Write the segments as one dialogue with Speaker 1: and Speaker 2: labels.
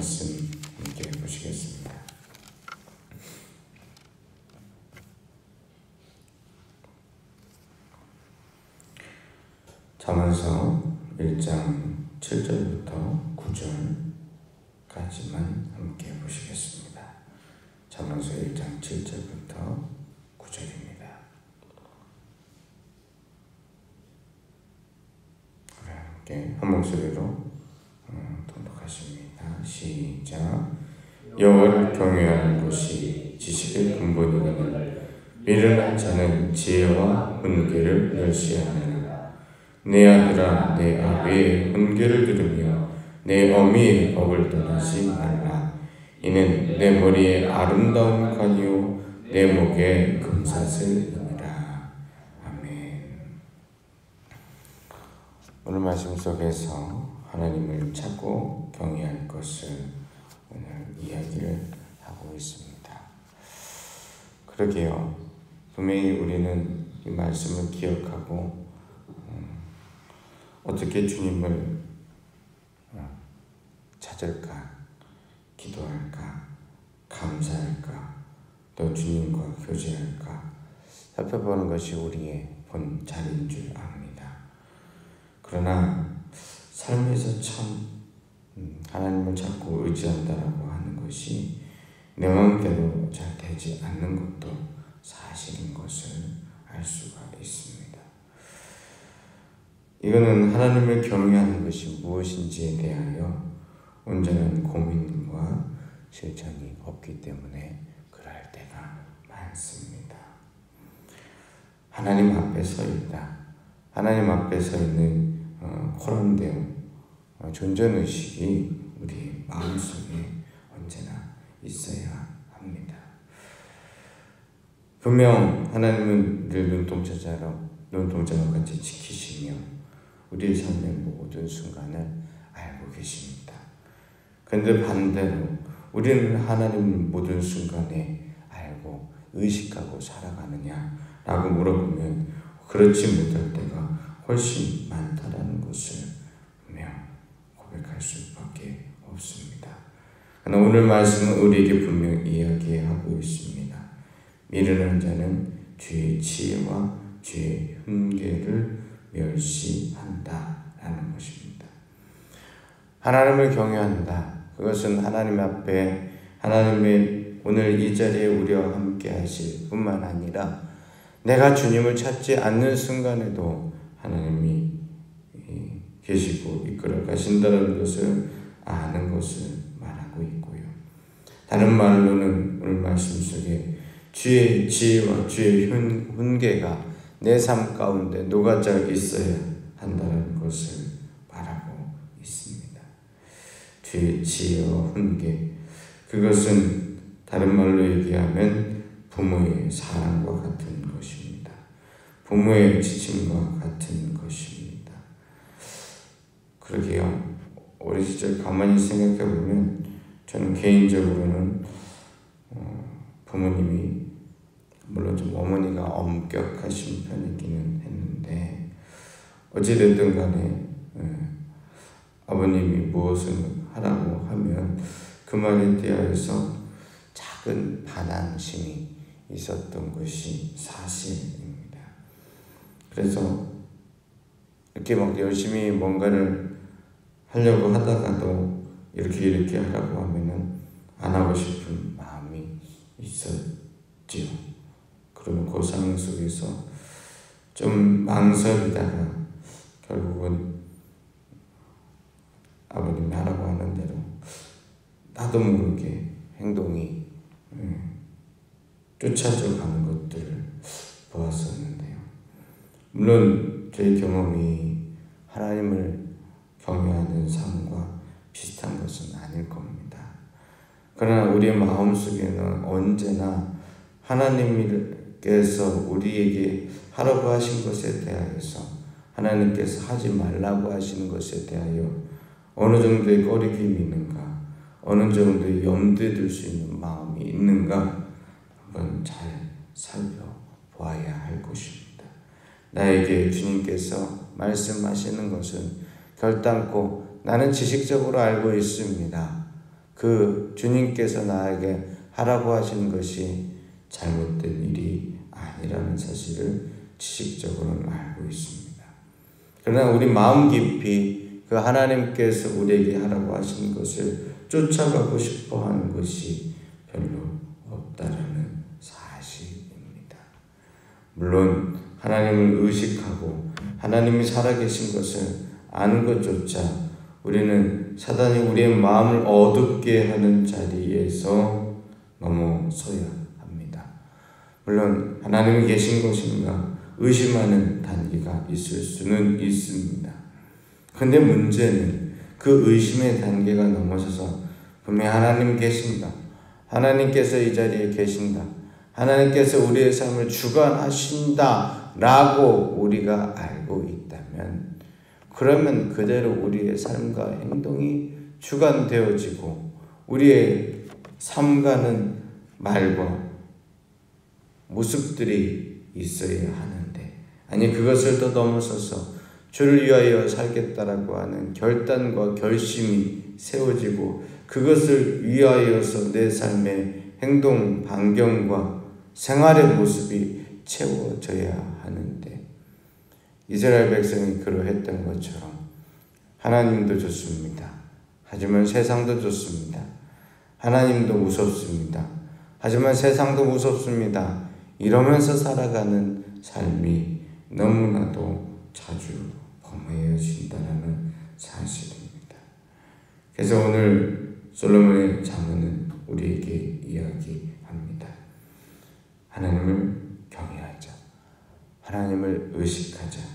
Speaker 1: 말씀 함께 보시겠습니다. 잠언서 1장 7절부터 9절까지만 함께 보시겠습니다. 잠언서 1장 7절부터 9절입니다. 함께 한 목소리로 통독하십니다. 시작. 여호와를 경외하는 것이 지식의 근본이거늘 미련한 자는 지혜와 훈계를 멸시하느니라. 내 아들아, 내 아비의 훈계를 들으며 내 어미의 법을 떠나지 말라. 이는 내 머리에 아름다운 관이요 내 목에 금사슬이니라. 아멘. 오늘 말씀 속에서 하나님을 찾고 경외할 것을 오늘 이야기를 하고 있습니다. 그러게요. 분명히 우리는 이 말씀을 기억하고 어떻게 주님을 찾을까, 기도할까, 감사할까, 또 주님과 교제할까 살펴보는 것이 우리의 본 자리인 줄 압니다. 그러나 삶에서 참 하나님을 찾고 의지한다라고 하는 것이 내 마음대로 잘 되지 않는 것도 사실인 것을 알 수가 있습니다. 이거는 하나님을 경외하는 것이 무엇인지에 대하여 온전한 고민과 실천이 없기 때문에 그럴 때가 많습니다. 하나님 앞에 서 있다. 하나님 앞에 서 있는 호람되어 존재의식이 우리 마음속에 언제나 있어야 합니다. 분명 하나님은 늘 눈동자와 같이 지키시며 우리의 삶의 모든 순간을 알고 계십니다. 그런데 반대로 우리는 하나님을 모든 순간에 알고 의식하고 살아가느냐라고 물어보면 그렇지 못할 때가 훨씬 많다라는 것을 분명 고백할 수밖에 없습니다. 그러나 오늘 말씀은 우리에게 분명 이야기하고 있습니다. 미련한 자는 주의 지혜와 주의 훈계를 멸시한다라는 것입니다. 하나님을 경외한다. 그것은 하나님 앞에 하나님의 오늘 이 자리에 우리와 함께 하실 뿐만 아니라 내가 주님을 찾지 않는 순간에도 하나님이 계시고 이끌어 가신다는 것을 아는 것을 말하고 있고요. 다른 말로는 오늘 말씀 속에 주의 지혜와 주의 훈계가 내 삶 가운데 녹아져 있어야 한다는 것을 말하고 있습니다. 주의 지혜와 훈계, 그것은 다른 말로 얘기하면 부모의 사랑과 같은 것입니다. 부모의 지침과 같은 것입니다. 그러게요. 어린 시절 가만히 생각해 보면 저는 개인적으로는 부모님이 물론 좀 어머니가 엄격하신 편이기는 했는데 어찌됐든 간에 아버님이 무엇을 하라고 하면 그 말에 대하여서 작은 반항심이 있었던 것이 사실입니다. 그래서 이렇게 막 열심히 뭔가를 하려고 하다가도 이렇게 하라고 하면은 안 하고 싶은 마음이 있었지요. 그러면 그 상황 속에서 좀 망설이다가 결국은 아버님이 하라고 하는 대로 나도 모르게 행동이 쫓아져 가는 것들을 보았었는데요. 물론 제 경험이 하나님을 경외하는 삶과 비슷한 것은 아닐 겁니다. 그러나 우리의 마음속에는 언제나 하나님께서 우리에게 하라고 하신 것에 대하여서 하나님께서 하지 말라고 하시는 것에 대하여 어느 정도의 꺼리낌이 있는가, 어느 정도의 염두에 둘 수 있는 마음이 있는가 한번 잘 살펴보아야 할 것입니다. 나에게 주님께서 말씀하시는 것은 결단코 나는 지식적으로 알고 있습니다. 그 주님께서 나에게 하라고 하신 것이 잘못된 일이 아니라는 사실을 지식적으로는 알고 있습니다. 그러나 우리 마음 깊이 그 하나님께서 우리에게 하라고 하신 것을 쫓아가고 싶어 하는 것이 별로 없다라는 사실입니다. 물론 하나님을 의식하고 하나님이 살아계신 것을 아는 것조차 우리는 사단이 우리의 마음을 어둡게 하는 자리에서 넘어서야 합니다. 물론 하나님이 계신 것인가 의심하는 단계가 있을 수는 있습니다. 그런데 문제는 그 의심의 단계가 넘어서서 분명히 하나님 계신다, 하나님께서 이 자리에 계신다, 하나님께서 우리의 삶을 주관하신다 라고 우리가 알고 있다면, 그러면 그대로 우리의 삶과 행동이 주관되어지고 우리의 삶과는 말과 모습들이 있어야 하는데, 아니 그것을 더 넘어서서 주를 위하여 살겠다라고 하는 결단과 결심이 세워지고 그것을 위하여서 내 삶의 행동, 반경과 생활의 모습이 채워져야 하는데, 이스라엘 백성이 그러했던 것처럼 하나님도 좋습니다. 하지만 세상도 좋습니다. 하나님도 무섭습니다. 하지만 세상도 무섭습니다. 이러면서 살아가는 삶이 너무나도 자주 범해진다는 사실입니다. 그래서 오늘 솔로몬의 잠언은 우리에게 이야기합니다. 하나님을 경외하자. 하나님을 의식하자.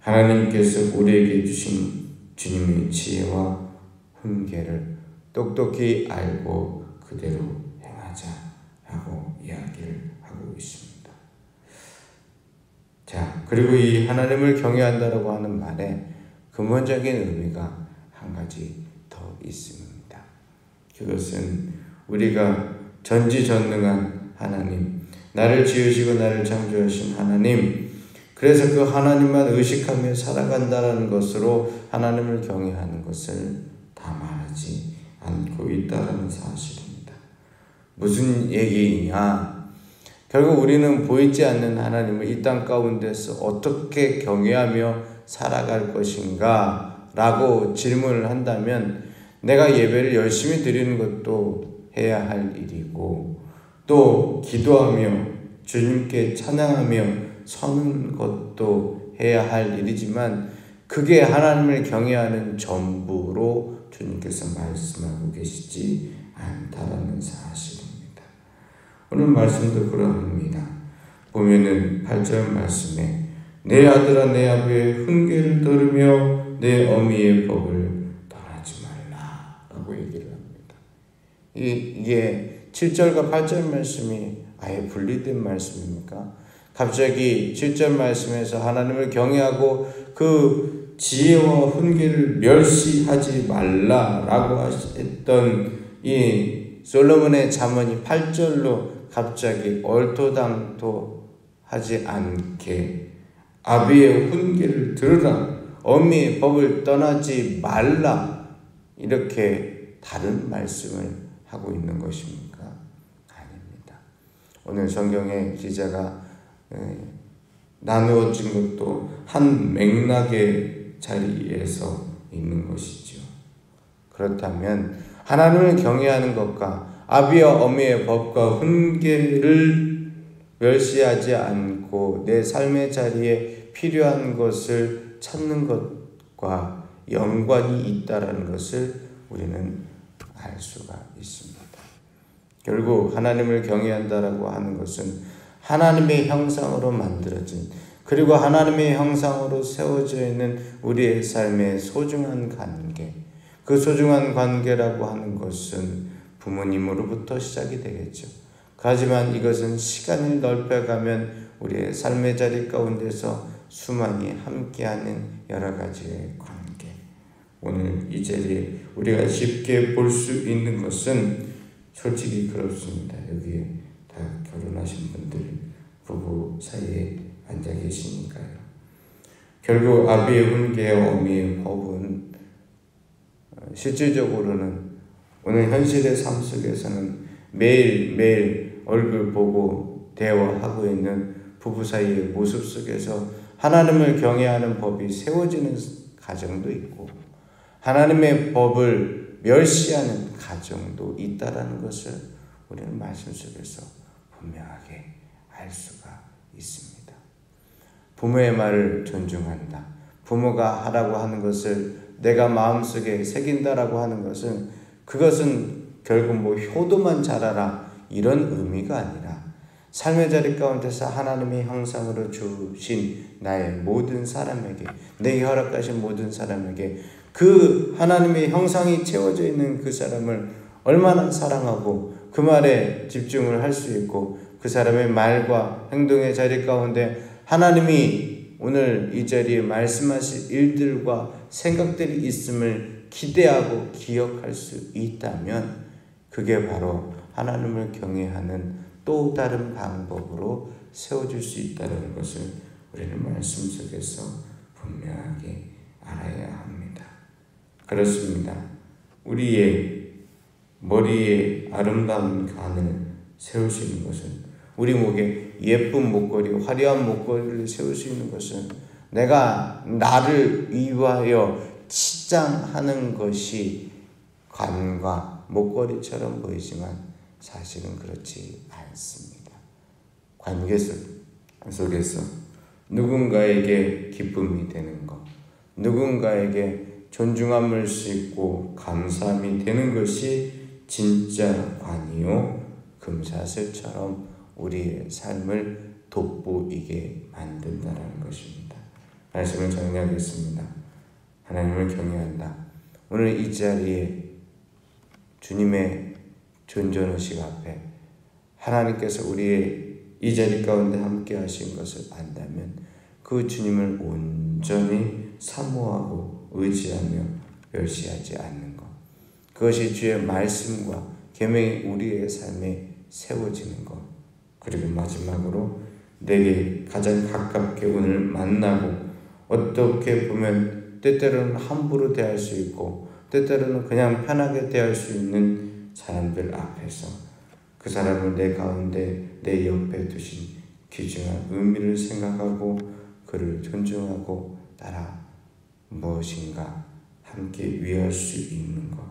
Speaker 1: 하나님께서 우리에게 주신 주님의 지혜와 훈계를 똑똑히 알고 그대로 행하자라고 이야기를 하고 있습니다. 자, 그리고 이 하나님을 경외한다라고 하는 말에 근본적인 의미가 한 가지 더 있습니다. 그것은 우리가 전지전능한 하나님, 나를 지으시고 나를 창조하신 하나님, 그래서 그 하나님만 의식하며 살아간다는 것으로 하나님을 경외하는 것을 다 말하지 않고 있다는 사실입니다. 무슨 얘기이냐? 결국 우리는 보이지 않는 하나님을 이 땅 가운데서 어떻게 경외하며 살아갈 것인가 라고 질문을 한다면, 내가 예배를 열심히 드리는 것도 해야 할 일이고, 또 기도하며 주님께 찬양하며 서는 것도 해야 할 일이지만, 그게 하나님을 경외하는 전부로 주님께서 말씀하고 계시지 않다라는 사실입니다. 오늘 말씀도 그러합니다. 보면은 8절 말씀에 내 아들아 내 아버지의 훈계를 들으며 내 어미의 법을 떠나지 말라 라고 얘기를 합니다. 이게 7절과 8절 말씀이 아예 분리된 말씀입니까? 갑자기 7절 말씀에서 하나님을 경외하고 그 지혜와 훈계를 멸시하지 말라라고 했던 이 솔로몬의 잠언이 8절로 갑자기 얼토당토하지 않게 아비의 훈계를 들으라, 어미의 법을 떠나지 말라, 이렇게 다른 말씀을 하고 있는 것입니까? 아닙니다. 오늘 성경의 기자가 나누어진 것도 한 맥락의 자리에서 있는 것이죠. 그렇다면 하나님을 경외하는 것과 아비와 어미의 법과 훈계를 멸시하지 않고 내 삶의 자리에 필요한 것을 찾는 것과 연관이 있다는 것을 우리는 알 수가 있습니다. 결국 하나님을 경외한다라고 하는 것은 하나님의 형상으로 만들어진, 그리고 하나님의 형상으로 세워져 있는 우리의 삶의 소중한 관계, 그 소중한 관계라고 하는 것은 부모님으로부터 시작이 되겠죠. 하지만 이것은 시간을 넓혀가면 우리의 삶의 자리 가운데서 수많이 함께하는 여러 가지의 관계, 오늘 이 자리에 우리가 쉽게 볼 수 있는 것은 솔직히 그렇습니다. 여기에 다 결혼하신 분들 부부 사이에 앉아 계시니까요. 결국 아비의 훈계와 어미의 법은 실질적으로는 오늘 현실의 삶 속에서는 매일매일 얼굴 보고 대화하고 있는 부부 사이의 모습 속에서 하나님을 경외하는 법이 세워지는 가정도 있고 하나님의 법을 멸시하는 가정도 있다라는 것을 우리는 말씀 속에서 분명하게 알 수가 있습니다. 부모의 말을 존중한다. 부모가 하라고 하는 것을 내가 마음속에 새긴다라고 하는 것은 그것은 결국 효도만 잘하라 이런 의미가 아니라 삶의 자리 가운데서 하나님의 형상으로 주신 나의 모든 사람에게 내게 허락하신 모든 사람에게 그 하나님의 형상이 채워져 있는 그 사람을 얼마나 사랑하고 그 말에 집중을 할 수 있고 그 사람의 말과 행동의 자리 가운데 하나님이 오늘 이 자리에 말씀하실 일들과 생각들이 있음을 기대하고 기억할 수 있다면 그게 바로 하나님을 경외하는 또 다른 방법으로 세워줄 수 있다는 것을 우리는 말씀 속에서 분명하게 알아야 합니다. 그렇습니다. 우리의 머리에 아름다운 간을 세울 수 있는 것은 우리 목에 예쁜 목걸이, 화려한 목걸이를 세울 수 있는 것은 내가 나를 위하여 치장하는 것이 관과 목걸이처럼 보이지만 사실은 그렇지 않습니다. 관계 속에서 누군가에게 기쁨이 되는 것, 누군가에게 존중함을 수 있고 감사함이 되는 것이 진짜 관이요 금사슬처럼 우리의 삶을 돋보이게 만든다는 것입니다. 말씀을 정리하겠습니다. 하나님을 경외한다. 오늘 이 자리에 주님의 존존의식 앞에 하나님께서 우리의 이 자리 가운데 함께 하신 것을 안다면 그 주님을 온전히 사모하고 의지하며 멸시하지 않는 것, 그것이 주의 말씀과 계명이 우리의 삶에 세워지는 것, 그리고 마지막으로 내게 가장 가깝게 오늘 만나고 어떻게 보면 때때로는 함부로 대할 수 있고 때때로는 그냥 편하게 대할 수 있는 사람들 앞에서 그 사람을 내 가운데 내 옆에 두신 귀중한 의미를 생각하고 그를 존중하고 따라 무엇인가 함께 위할 수 있는 것,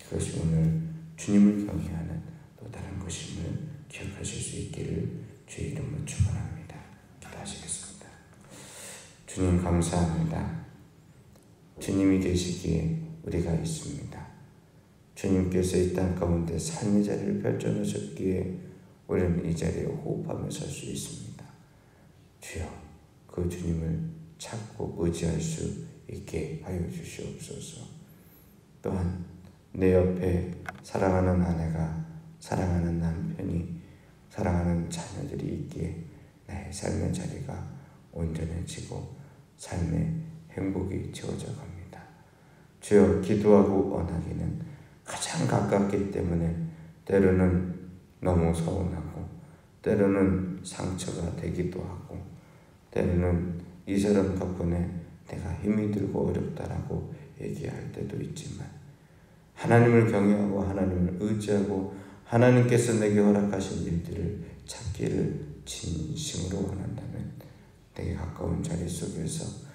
Speaker 1: 그것이 오늘 주님을 경외하는 또 다른 것임을 기억하실 수 있기를 주의 이름으로 축원합니다. 기도하시겠습니다. 주님 감사합니다. 주님이 계시기에 우리가 있습니다. 주님께서 이 땅 가운데 삶의 자리를 펼쳐놓으셨기에 우리는 이 자리에 호흡하며 설 수 있습니다. 주여, 그 주님을 찾고 의지할 수 있게 하여 주시옵소서. 또한 내 옆에 사랑하는 아내가, 사랑하는 남편이, 사랑하는 자녀들이 있기에 나의 삶의 자리가 온전해지고 삶의 행복이 채워져 갑니다. 주여, 기도하고 원하기는 가장 가깝기 때문에 때로는 너무 서운하고 때로는 상처가 되기도 하고 때로는 이 사람 덕분에 내가 힘이 들고 어렵다라고 얘기할 때도 있지만 하나님을 경외하고 하나님을 의지하고 하나님께서 내게 허락하신 일들을 찾기를 진심으로 원한다면 내게 가까운 자리 속에서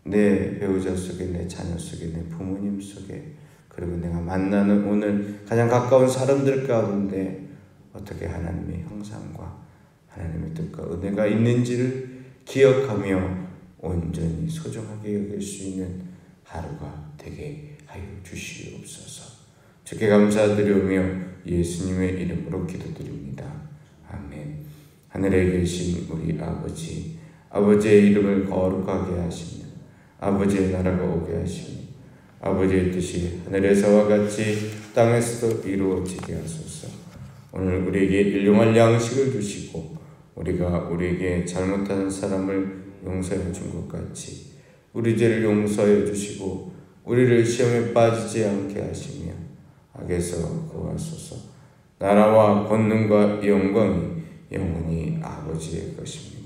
Speaker 1: 내 배우자 속에, 내 자녀 속에, 내 부모님 속에, 그리고 내가 만나는 오늘 가장 가까운 사람들 가운데 어떻게 하나님의 형상과 하나님의 뜻과 은혜가 있는지를 기억하며 온전히 소중하게 여길 수 있는 하루가 되게 하여 주시옵소서. 주께 감사드리오며 예수님의 이름으로 기도드립니다. 아멘. 하늘에 계신 우리 아버지, 아버지의 이름을 거룩하게 하시며 아버지의 나라가 오게 하시며 아버지의 뜻이 하늘에서와 같이 땅에서도 이루어지게 하소서. 오늘 우리에게 일용할 양식을 주시고 우리가 우리에게 잘못하는 사람을 용서해 준 것 같이 우리 죄를 용서해 주시고 우리를 시험에 빠지지 않게 하시며 악에서 구하소서. 나라와 권능과 영광이 영원히 아버지의 것입니다.